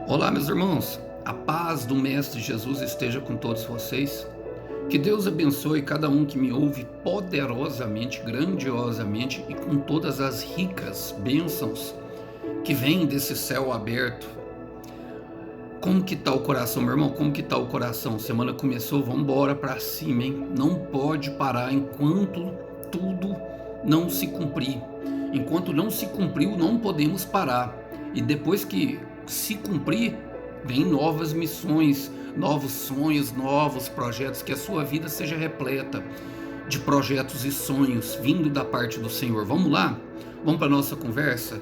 Olá, meus irmãos, a paz do Mestre Jesus esteja com todos vocês. Que Deus abençoe cada um que me ouve poderosamente, grandiosamente e com todas as ricas bênçãos que vêm desse céu aberto. Como que tá o coração, meu irmão? Como que tá o coração? Semana começou, vamos embora para cima, hein? Não pode parar enquanto tudo não se cumprir. Enquanto não se cumpriu, não podemos parar. E depois que se cumprir, vem novas missões, novos sonhos, novos projetos, que a sua vida seja repleta de projetos e sonhos vindo da parte do Senhor. Vamos lá? Vamos para a nossa conversa?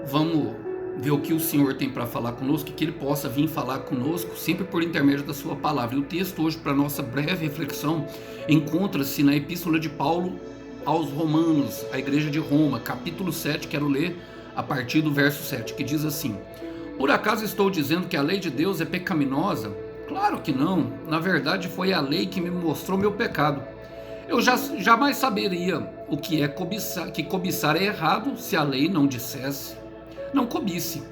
Vamos ver o que o Senhor tem para falar conosco, que Ele possa vir falar conosco sempre por intermédio da sua palavra. E o texto hoje, para nossa breve reflexão, encontra-se na Epístola de Paulo aos Romanos, a igreja de Roma, capítulo 7, quero ler a partir do verso 7, que diz assim: por acaso estou dizendo que a lei de Deus é pecaminosa? Claro que não. Na verdade, foi a lei que me mostrou meu pecado. Eu jamais saberia o que é cobiçar, que cobiçar é errado se a lei não dissesse: não cobice.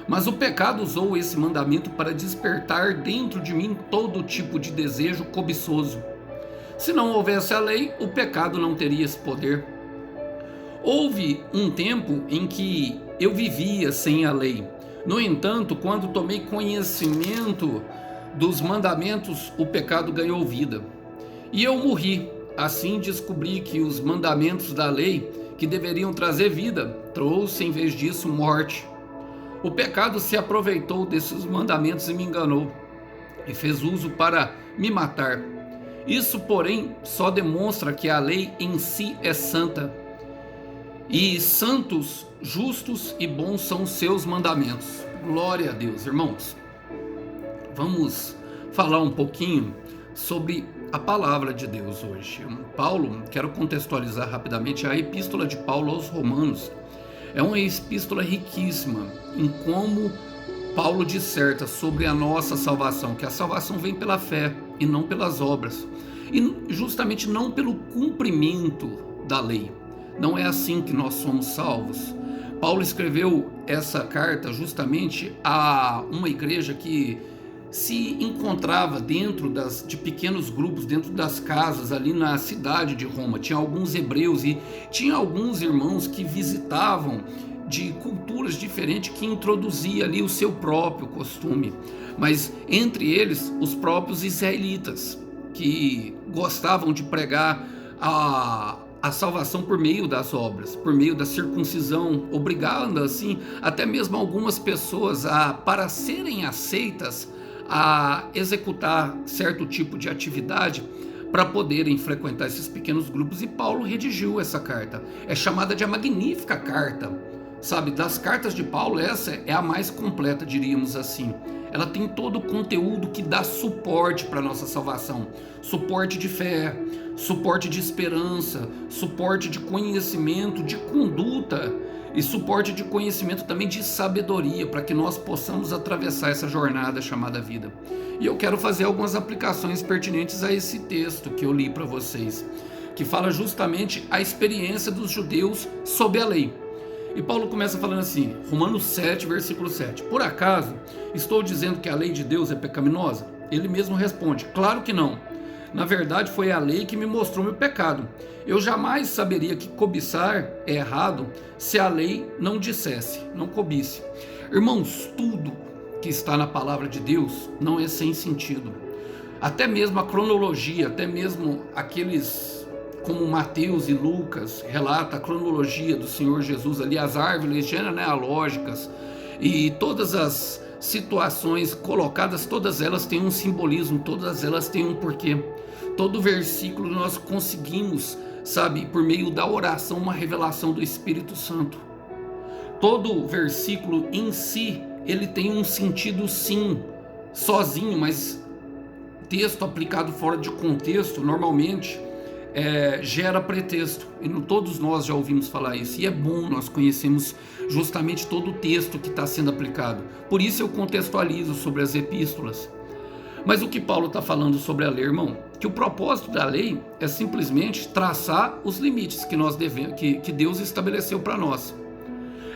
Mas o pecado usou esse mandamento para despertar dentro de mim todo tipo de desejo cobiçoso. Se não houvesse a lei, o pecado não teria esse poder. Houve um tempo em que eu vivia sem a lei. No entanto, quando tomei conhecimento dos mandamentos, o pecado ganhou vida. E eu morri. Assim descobri que os mandamentos da lei, que deveriam trazer vida, trouxe em vez disso morte. O pecado se aproveitou desses mandamentos e me enganou, e fez uso para me matar. Isso, porém, só demonstra que a lei em si é santa. E santos, justos e bons são os seus mandamentos. Glória a Deus, irmãos. Vamos falar um pouquinho sobre a palavra de Deus hoje. Paulo, quero contextualizar rapidamente a epístola de Paulo aos Romanos. É uma epístola riquíssima em como Paulo disserta sobre a nossa salvação, que a salvação vem pela fé e não pelas obras, e justamente não pelo cumprimento da lei. Não é assim que nós somos salvos. Paulo escreveu essa carta justamente a uma igreja que se encontrava dentro de pequenos grupos, dentro das casas ali na cidade de Roma. Tinha alguns hebreus e tinha alguns irmãos que visitavam de culturas diferentes, que introduzia ali o seu próprio costume. Mas entre eles, os próprios israelitas, que gostavam de pregar a salvação por meio das obras, por meio da circuncisão, obrigando assim até mesmo algumas pessoas para serem aceitas a executar certo tipo de atividade para poderem frequentar esses pequenos grupos. E Paulo redigiu essa carta. É chamada de a magnífica carta, sabe? Das cartas de Paulo, essa é a mais completa, diríamos assim. Ela tem todo o conteúdo que dá suporte para a nossa salvação. Suporte de fé, suporte de esperança, suporte de conhecimento, de conduta e suporte de conhecimento também de sabedoria, para que nós possamos atravessar essa jornada chamada vida. E eu quero fazer algumas aplicações pertinentes a esse texto que eu li para vocês, que fala justamente a experiência dos judeus sob a lei. E Paulo começa falando assim, Romanos 7, versículo 7. Por acaso estou dizendo que a lei de Deus é pecaminosa? Ele mesmo responde, claro que não. Na verdade, foi a lei que me mostrou meu pecado. Eu jamais saberia que cobiçar é errado se a lei não dissesse, não cobice. Irmãos, tudo que está na palavra de Deus não é sem sentido. Até mesmo a cronologia, até mesmo aqueles como Mateus e Lucas relata a cronologia do Senhor Jesus ali, as árvores genealógicas e todas as situações colocadas, todas elas têm um simbolismo, todas elas têm um porquê. Todo versículo nós conseguimos, sabe, por meio da oração, uma revelação do Espírito Santo. Todo versículo em si, ele tem um sentido sim, sozinho, mas texto aplicado fora de contexto, normalmente, gera pretexto, e todos nós já ouvimos falar isso, e é bom nós conhecermos justamente todo o texto que está sendo aplicado. Por isso eu contextualizo sobre as epístolas. Mas o que Paulo está falando sobre a lei, irmão? Que o propósito da lei é simplesmente traçar os limites que nós devemos, que Deus estabeleceu para nós.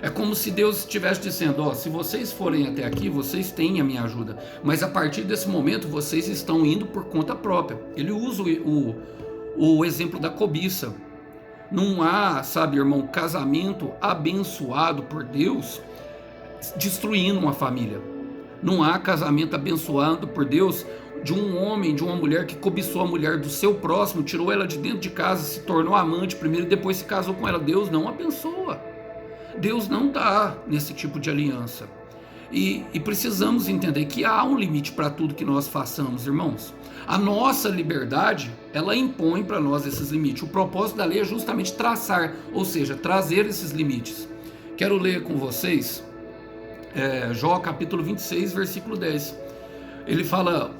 É como se Deus estivesse dizendo, ó, se vocês forem até aqui, vocês têm a minha ajuda, mas a partir desse momento vocês estão indo por conta própria. Ele usa o exemplo da cobiça. Não há, sabe, irmão, casamento abençoado por Deus destruindo uma família. Não há casamento abençoado por Deus de um homem, de uma mulher que cobiçou a mulher do seu próximo, tirou ela de dentro de casa, se tornou amante primeiro e depois se casou com ela. Deus não abençoa. Deus não está nesse tipo de aliança. E precisamos entender que há um limite para tudo que nós façamos, irmãos. A nossa liberdade, ela impõe para nós esses limites. O propósito da lei é justamente traçar, ou seja, trazer esses limites. Quero ler com vocês Jó capítulo 26, versículo 10. Ele fala,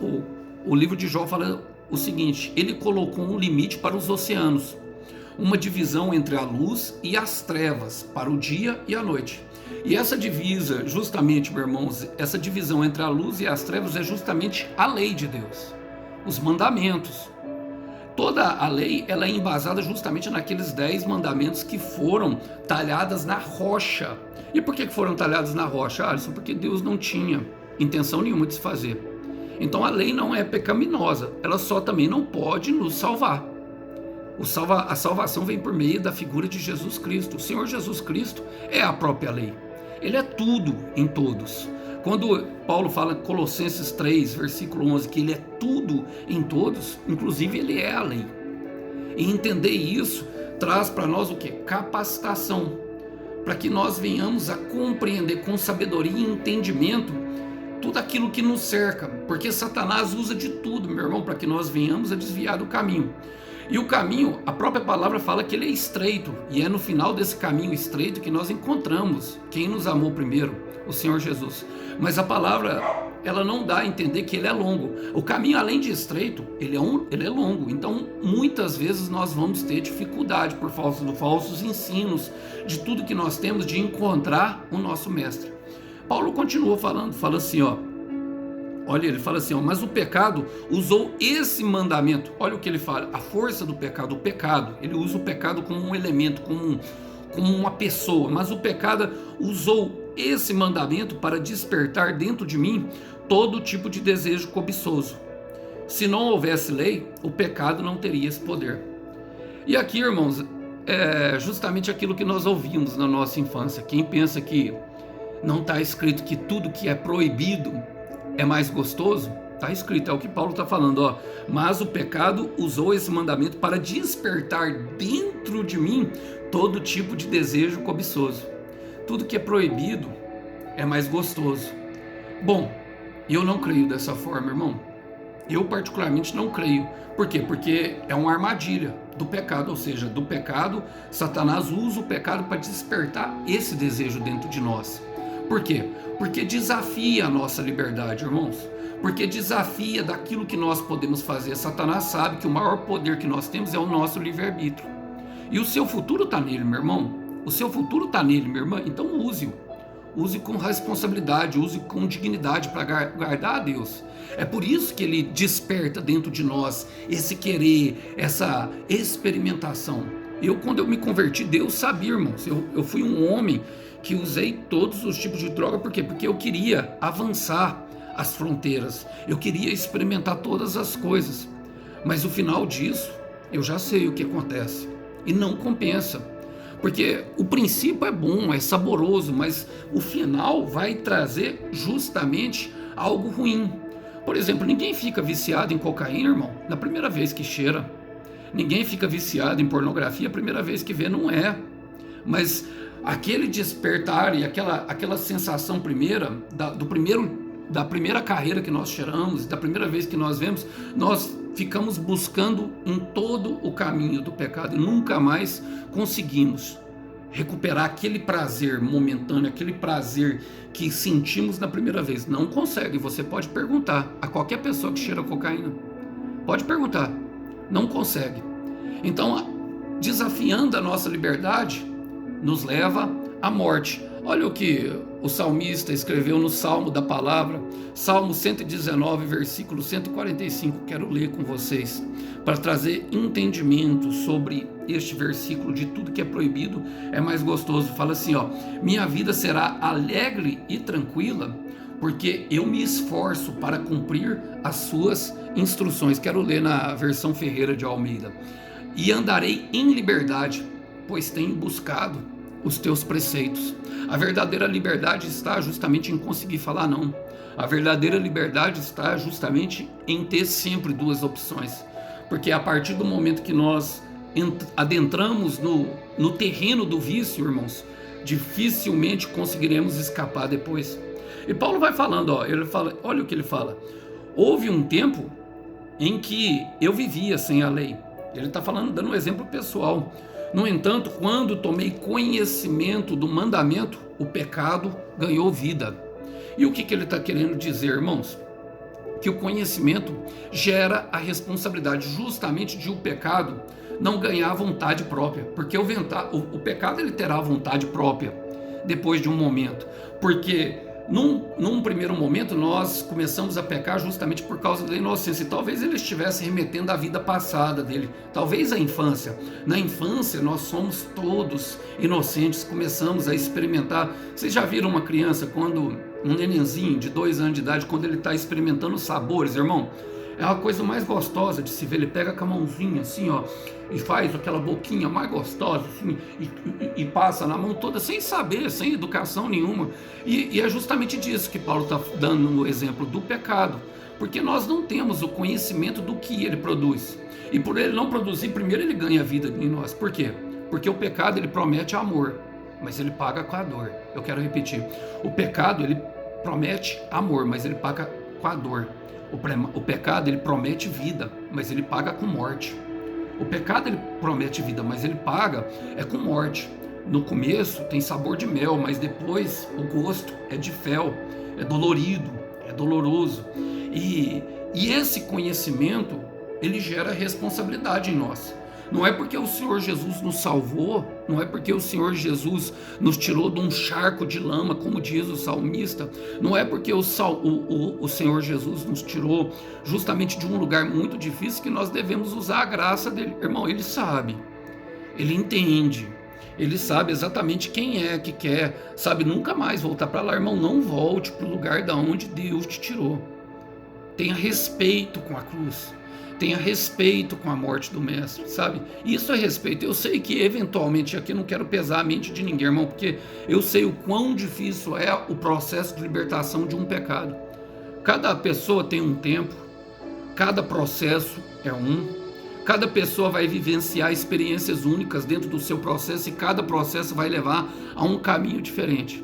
o livro de Jó fala o seguinte: ele colocou um limite para os oceanos, uma divisão entre a luz e as trevas, para o dia e a noite. E essa divisa, justamente, meus irmãos, essa divisão entre a luz e as trevas é justamente a lei de Deus, os mandamentos. Toda a lei, ela é embasada justamente naqueles 10 mandamentos que foram talhadas na rocha. E por que foram talhadas na rocha, Alisson? Porque Deus não tinha intenção nenhuma de se fazer. Então a lei não é pecaminosa, ela só também não pode nos salvar. A salvação vem por meio da figura de Jesus Cristo. O Senhor Jesus Cristo é a própria lei. Ele é tudo em todos. Quando Paulo fala em Colossenses 3, versículo 11, que ele é tudo em todos, inclusive ele é a lei. E entender isso traz para nós o quê? Capacitação, para que nós venhamos a compreender com sabedoria e entendimento tudo aquilo que nos cerca, porque Satanás usa de tudo, meu irmão, para que nós venhamos a desviar do caminho. E o caminho, a própria palavra fala que ele é estreito, e é no final desse caminho estreito que nós encontramos quem nos amou primeiro, o Senhor Jesus. Mas a palavra, ela não dá a entender que ele é longo. O caminho, além de estreito, ele é longo. Então, muitas vezes nós vamos ter dificuldade por falsos ensinos, de tudo que nós temos, de encontrar o nosso mestre. Paulo continua falando, fala assim, ó. Olha, ele fala assim, ó, mas o pecado usou esse mandamento. Olha o que ele fala, a força do pecado, o pecado. Ele usa o pecado como um elemento, como uma pessoa. Mas o pecado usou esse mandamento para despertar dentro de mim todo tipo de desejo cobiçoso. Se não houvesse lei, o pecado não teria esse poder. E aqui, irmãos, é justamente aquilo que nós ouvimos na nossa infância. Quem pensa que não está escrito que tudo que é proibido é mais gostoso? Está escrito, é o que Paulo está falando, ó. Mas o pecado usou esse mandamento para despertar dentro de mim todo tipo de desejo cobiçoso. Tudo que é proibido é mais gostoso. Bom, eu não creio dessa forma, irmão. Eu particularmente não creio. Por quê? Porque é uma armadilha do pecado, ou seja, do pecado, Satanás usa o pecado para despertar esse desejo dentro de nós. Por quê? Porque desafia a nossa liberdade, irmãos. Porque desafia daquilo que nós podemos fazer. Satanás sabe que o maior poder que nós temos é o nosso livre-arbítrio. E o seu futuro está nele, meu irmão. O seu futuro está nele, minha irmã. Então use-o. Use com responsabilidade, use com dignidade para guardar a Deus. É por isso que ele desperta dentro de nós esse querer, essa experimentação. Quando eu me converti, Deus sabia, irmãos. Eu fui um homem que usei todos os tipos de droga. Por quê? Porque eu queria avançar as fronteiras. Eu queria experimentar todas as coisas. Mas o final disso, eu já sei o que acontece. E não compensa. Porque o princípio é bom, é saboroso, mas o final vai trazer justamente algo ruim. Por exemplo, ninguém fica viciado em cocaína, irmão, na primeira vez que cheira. Ninguém fica viciado em pornografia a primeira vez que vê, não é. Mas aquele despertar e aquela sensação primeira, da primeira carreira que nós cheiramos, da primeira vez que nós vemos, nós ficamos buscando em todo o caminho do pecado e nunca mais conseguimos recuperar aquele prazer momentâneo, aquele prazer que sentimos na primeira vez. Não consegue. Você pode perguntar a qualquer pessoa que cheira cocaína. Pode perguntar. Não consegue. Então, desafiando a nossa liberdade, nos leva à morte. Olha o que o salmista escreveu no Salmo da Palavra, Salmo 119, versículo 145, quero ler com vocês, para trazer entendimento sobre este versículo, de tudo que é proibido é mais gostoso. Fala assim, ó: minha vida será alegre e tranquila, porque eu me esforço para cumprir as suas instruções. Quero ler na versão Ferreira de Almeida. E andarei em liberdade, pois tenho buscado os teus preceitos. A verdadeira liberdade está justamente em conseguir falar não. A verdadeira liberdade está justamente em ter sempre duas opções. Porque a partir do momento que nós adentramos no terreno do vício, irmãos, dificilmente conseguiremos escapar depois. E Paulo vai falando, ó, ele fala, olha o que ele fala: houve um tempo em que eu vivia sem a lei. Ele está falando, dando um exemplo pessoal. No entanto, quando tomei conhecimento do mandamento, o pecado ganhou vida. E o que ele está querendo dizer, irmãos? Que o conhecimento gera a responsabilidade justamente de o pecado não ganhar vontade própria. Porque o pecado ele terá vontade própria depois de um momento. Porque num primeiro momento nós começamos a pecar justamente por causa da inocência, e talvez ele estivesse remetendo à vida passada dele, talvez à infância. Na infância nós somos todos inocentes, começamos a experimentar. Vocês já viram uma criança, quando um nenenzinho de 2 anos de idade, quando ele está experimentando sabores, irmão? É a coisa mais gostosa de se ver. Ele pega com a mãozinha assim, ó, e faz aquela boquinha mais gostosa assim, e passa na mão toda, sem saber, sem educação nenhuma. E é justamente disso que Paulo está dando no exemplo do pecado, porque nós não temos o conhecimento do que ele produz. E por ele não produzir, primeiro ele ganha vida em nós. Por quê? Porque o pecado ele promete amor, mas ele paga com a dor. Eu quero repetir: o pecado ele promete amor, mas ele paga com a dor. O pecado ele promete vida, mas ele paga com morte. O pecado ele promete vida, mas ele paga com morte. No começo tem sabor de mel, mas depois o gosto é de fel, é dolorido, é doloroso. E esse conhecimento ele gera responsabilidade em nós. Não é porque o Senhor Jesus nos salvou, não é porque o Senhor Jesus nos tirou de um charco de lama, como diz o salmista, não é porque o Senhor Jesus nos tirou justamente de um lugar muito difícil que nós devemos usar a graça dele. Irmão, ele sabe, ele entende, ele sabe exatamente quem é que quer, sabe, nunca mais voltar para lá. Irmão, não volte para o lugar da onde Deus te tirou. Tenha respeito com a cruz. Tenha respeito com a morte do mestre, sabe? Isso é respeito. Eu sei que eventualmente, aqui não quero pesar a mente de ninguém, irmão, porque eu sei o quão difícil é o processo de libertação de um pecado. Cada pessoa tem um tempo, cada processo é cada pessoa vai vivenciar experiências únicas dentro do seu processo, e cada processo vai levar a um caminho diferente.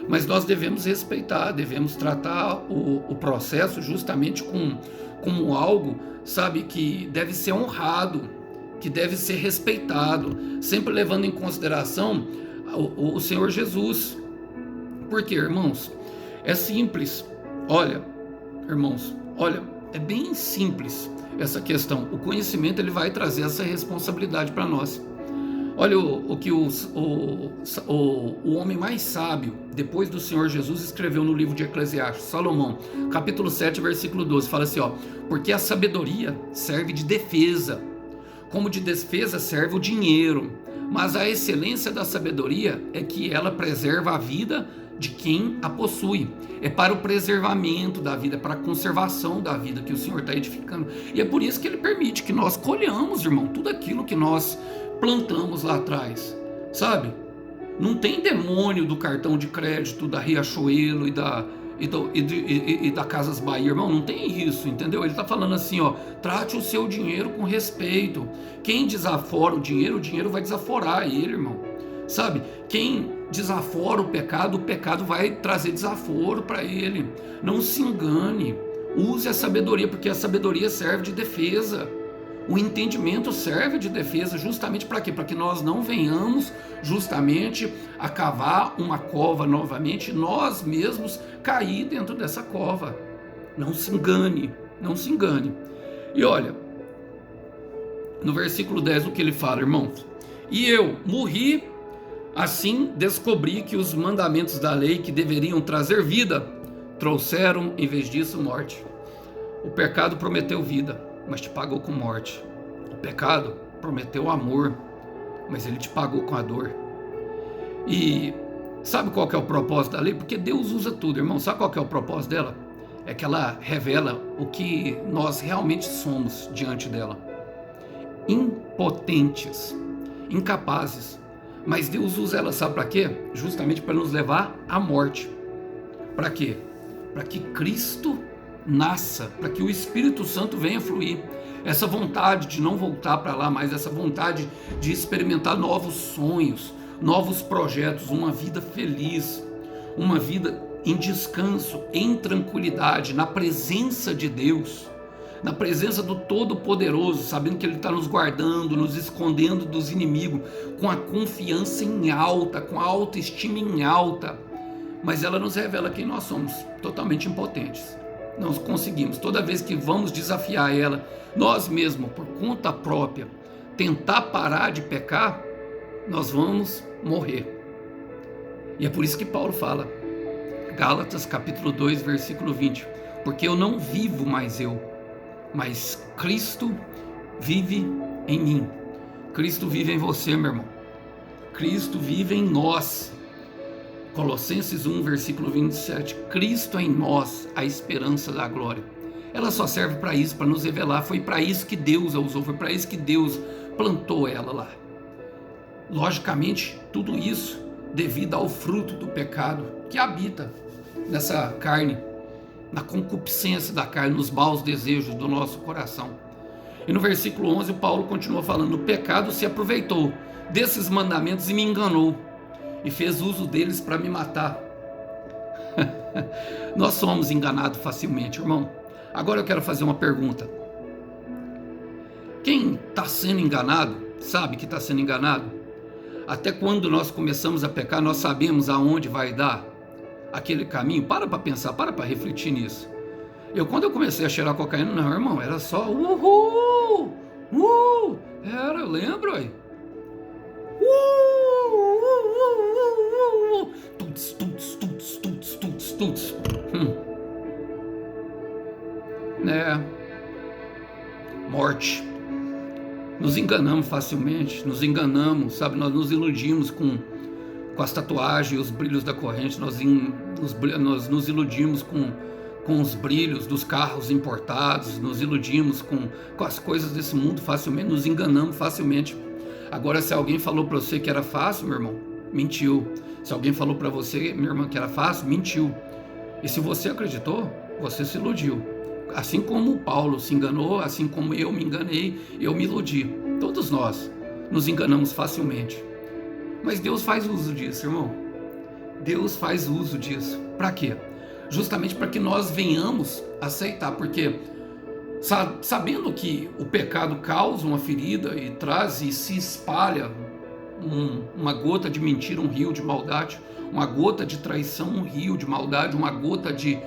Mas nós devemos respeitar, devemos tratar o processo justamente como algo, sabe, que deve ser honrado, que deve ser respeitado, sempre levando em consideração o Senhor Jesus. Porque, irmãos, é simples. Olha, irmãos, é bem simples essa questão. O conhecimento ele vai trazer essa responsabilidade para nós. Olha o que o homem mais sábio, depois do Senhor Jesus, escreveu no livro de Eclesiastes, Salomão, capítulo 7, versículo 12, fala assim, ó: porque a sabedoria serve de defesa, como de defesa serve o dinheiro, mas a excelência da sabedoria é que ela preserva a vida de quem a possui. É para o preservamento da vida, para a conservação da vida que o Senhor está edificando. E é por isso que ele permite que nós colhamos, irmão, tudo aquilo que nós plantamos lá atrás, sabe? Não tem demônio do cartão de crédito da Riachuelo e da Casas Bahia, irmão, não tem isso, entendeu? Ele está falando assim, ó: trate o seu dinheiro com respeito. Quem desafora o dinheiro vai desaforar ele, irmão, sabe? Quem desafora o pecado vai trazer desaforo para ele. Não se engane, use a sabedoria, porque a sabedoria serve de defesa. O entendimento serve de defesa justamente para quê? Para que nós não venhamos justamente a cavar uma cova novamente, nós mesmos cair dentro dessa cova. Não se engane, não se engane. E olha, no versículo 10 o que ele fala, irmãos: e eu morri Assim, descobri que os mandamentos da lei que deveriam trazer vida, trouxeram, em vez disso, morte. O pecado prometeu vida, mas te pagou com morte. O pecado prometeu amor, mas ele te pagou com a dor. E sabe qual que é o propósito da lei? Porque Deus usa tudo, irmão. Sabe qual que é o propósito dela? É que ela revela o que nós realmente somos diante dela. Impotentes, incapazes. Mas Deus usa ela, sabe para quê? Justamente para nos levar à morte. Para quê? Para que Cristo nasça, para que o Espírito Santo venha fluir. Essa vontade de não voltar para lá mais, essa vontade de experimentar novos sonhos, novos projetos, uma vida feliz, uma vida em descanso, em tranquilidade, na presença de Deus, na presença do Todo-Poderoso, sabendo que Ele está nos guardando, nos escondendo dos inimigos, com a confiança em alta, com a autoestima em alta. Mas ela nos revela quem nós somos, totalmente impotentes. Não conseguimos, toda vez que vamos desafiar ela, nós mesmos, por conta própria, tentar parar de pecar, nós vamos morrer. E é por isso que Paulo fala, Gálatas capítulo 2, versículo 20, porque eu não vivo mais eu, mas Cristo vive em mim. Cristo vive em você, meu irmão. Cristo vive em nós. Colossenses 1, versículo 27, Cristo em nós, a esperança da glória. Ela só serve para isso, para nos revelar. Foi para isso que Deus a usou, foi para isso que Deus plantou ela lá. Logicamente, tudo isso devido ao fruto do pecado que habita nessa carne, na concupiscência da carne, nos maus desejos do nosso coração. E no versículo 11, Paulo continua falando, o pecado se aproveitou desses mandamentos e me enganou, e fez uso deles para me matar. Nós somos enganados facilmente, irmão. Agora eu quero fazer uma pergunta. Quem está sendo enganado, sabe que está sendo enganado? Até quando nós começamos a pecar, nós sabemos aonde vai dar aquele caminho. Para pensar, para refletir nisso. Quando eu comecei a cheirar cocaína, não, irmão, era só era, eu lembro aí. Tuts. Morte. Nos enganamos facilmente, nos enganamos, sabe? Nós nos iludimos com as tatuagens, os brilhos da corrente, nós nos iludimos com os brilhos dos carros importados, nos iludimos com as coisas desse mundo facilmente, nos enganamos facilmente. Agora, se alguém falou para você que era fácil, meu irmão, mentiu. Se alguém falou para você, minha irmã, que era fácil, mentiu. E se você acreditou, você se iludiu. Assim como Paulo se enganou, assim como eu me enganei, eu me iludi. Todos nós nos enganamos facilmente. Mas Deus faz uso disso, irmão. Deus faz uso disso. Para quê? Justamente para que nós venhamos aceitar, porque sabendo que o pecado causa uma ferida e traz e se espalha uma gota de mentira, um rio de maldade, uma gota de traição, um rio de maldade, uma gota de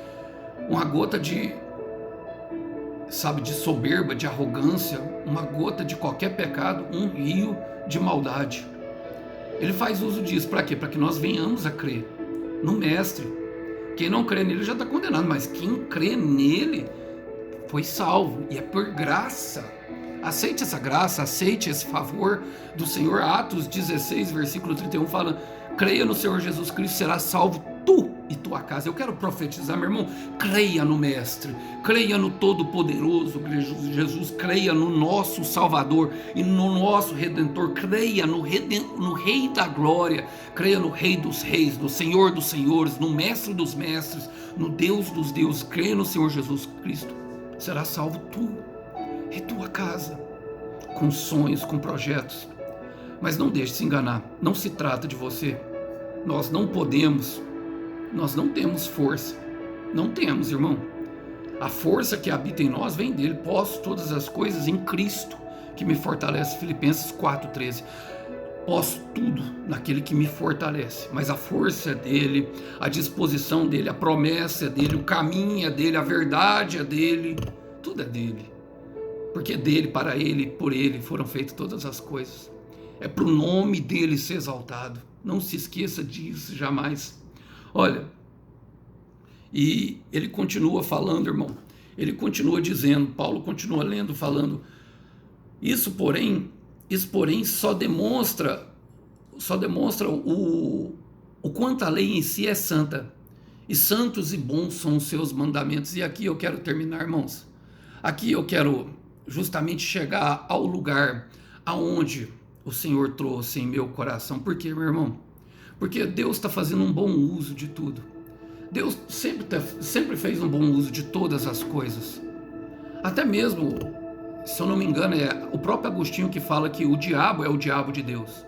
soberba, de arrogância, uma gota de qualquer pecado, um rio de maldade. Ele faz uso disso, para quê? Para que nós venhamos a crer no Mestre. Quem não crê nele já está condenado, mas quem crê nele foi salvo, e é por graça. Aceite essa graça, aceite esse favor do Senhor. Atos 16, versículo 31 fala, creia no Senhor Jesus Cristo, será salvo tu e tua casa. Eu quero profetizar, meu irmão, creia no Mestre, creia no Todo-Poderoso Jesus, creia no nosso Salvador e no nosso Redentor, creia no Rei da Glória, creia no Rei dos Reis, no Senhor dos Senhores, no Mestre dos Mestres, no Deus dos Deuses. Creia no Senhor Jesus Cristo, será salvo tu e tua casa, com sonhos, com projetos. Mas não deixe se enganar, não se trata de você. Nós não podemos, nós não temos força, não temos, irmão. A força que habita em nós vem dele. Posso todas as coisas em Cristo que me fortalece. Filipenses 4,13. Posso tudo naquele que me fortalece, mas a força é dele, a disposição dele, a promessa é dele, o caminho é dele, a verdade é dele, tudo é dele. Porque dele, para ele, por ele foram feitas todas as coisas. É para o nome dele ser exaltado. Não se esqueça disso jamais. Olha, e ele continua falando, irmão. Ele continua dizendo, Paulo continua lendo, falando, isso porém só demonstra o quanto a lei em si é santa. E santos e bons são os seus mandamentos. E aqui eu quero terminar, irmãos. Aqui eu quero justamente chegar ao lugar aonde o Senhor trouxe em meu coração. Por quê, meu irmão? Porque Deus está fazendo um bom uso de tudo. Deus sempre fez um bom uso de todas as coisas. Até mesmo, se eu não me engano, é o próprio Agostinho que fala que o diabo é o diabo de Deus.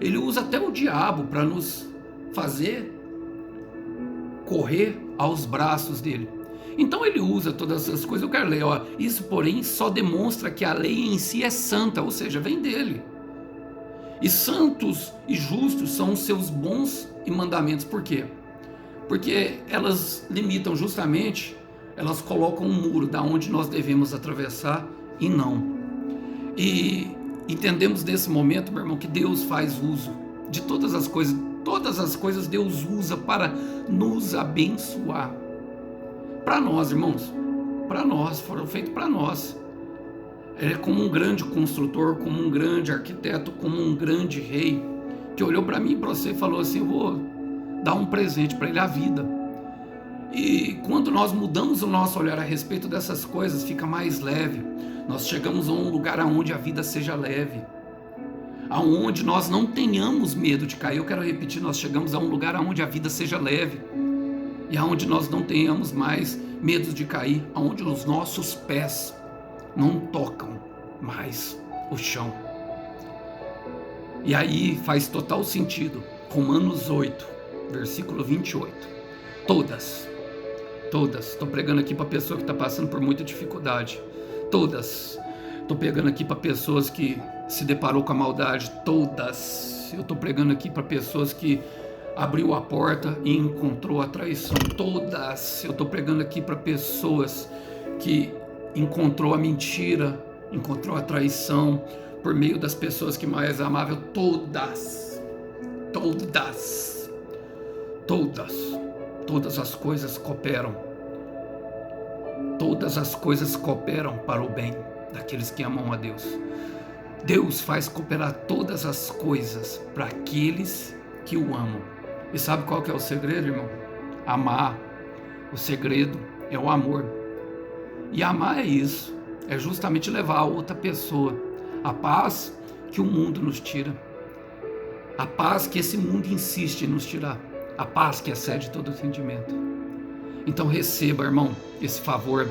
Ele usa até o diabo para nos fazer correr aos braços dele. Então ele usa todas essas coisas. Eu quero ler, ó, isso porém só demonstra que a lei em si é santa, ou seja, vem dele. E santos e justos são os seus bons e mandamentos. Por quê? Porque elas limitam justamente, elas colocam um muro da onde nós devemos atravessar e não. E entendemos nesse momento, meu irmão, que Deus faz uso de todas as coisas. Todas as coisas Deus usa para nos abençoar. Para nós, irmãos, para nós, foram feitos para nós. Ele é como um grande construtor, como um grande arquiteto, como um grande rei, que olhou para mim e para você e falou assim, eu vou dar um presente para ele, a vida. E quando nós mudamos o nosso olhar a respeito dessas coisas, fica mais leve. Nós chegamos a um lugar onde a vida seja leve, aonde nós não tenhamos medo de cair. Eu quero repetir, nós chegamos a um lugar onde a vida seja leve e aonde nós não tenhamos mais medo de cair, aonde os nossos pés não tocam mais o chão. E aí faz total sentido, Romanos 8, versículo 28. Todas, estou pregando aqui para pessoa que está passando por muita dificuldade, todas, estou pregando aqui para pessoas que se deparou com a maldade, todas, eu estou pregando aqui para pessoas que abriu a porta e encontrou a traição, todas, eu estou pregando aqui para pessoas que encontrou a mentira, encontrou a traição por meio das pessoas que mais amavam, todas as coisas cooperam, todas as coisas cooperam para o bem daqueles que amam a Deus. Deus faz cooperar todas as coisas para aqueles que o amam. E sabe qual que é o segredo, irmão? Amar. O segredo é o amor. E amar é isso, é justamente levar a outra pessoa a paz que o mundo nos tira, a paz que esse mundo insiste em nos tirar, a paz que excede todo entendimento. Então receba, irmão, esse favor,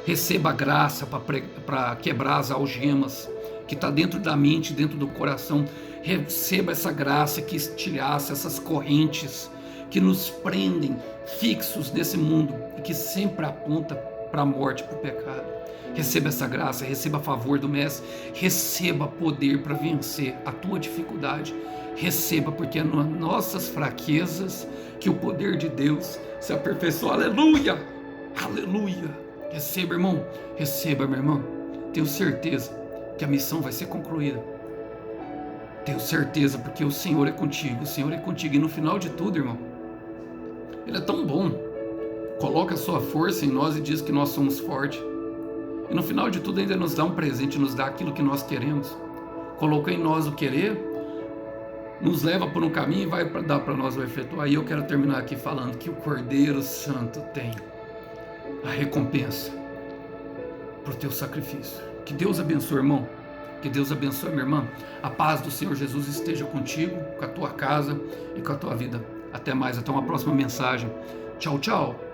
receba a graça para quebrar as algemas que está dentro da mente, dentro do coração. Receba essa graça que estilhaça essas correntes que nos prendem fixos nesse mundo e que sempre aponta para a morte, para o pecado. Receba essa graça, receba favor do Mestre, receba poder para vencer a tua dificuldade. Receba, porque é nas nossas fraquezas que o poder de Deus se aperfeiçoa. Aleluia! Aleluia! Receba, irmão. Receba, minha irmã. Tenho certeza que a missão vai ser concluída. Tenho certeza, porque o Senhor é contigo. O Senhor é contigo. E no final de tudo, irmão, Ele é tão bom. Coloca a sua força em nós e diz que nós somos fortes. E no final de tudo ainda nos dá um presente, nos dá aquilo que nós queremos. Colocou em nós o querer, nos leva por um caminho e vai dar para nós o efetuar. E eu quero terminar aqui falando que o Cordeiro Santo tem a recompensa para o teu sacrifício. Que Deus abençoe, irmão. Que Deus abençoe, minha irmã. A paz do Senhor Jesus esteja contigo, com a tua casa e com a tua vida. Até mais, até uma próxima mensagem. Tchau, tchau.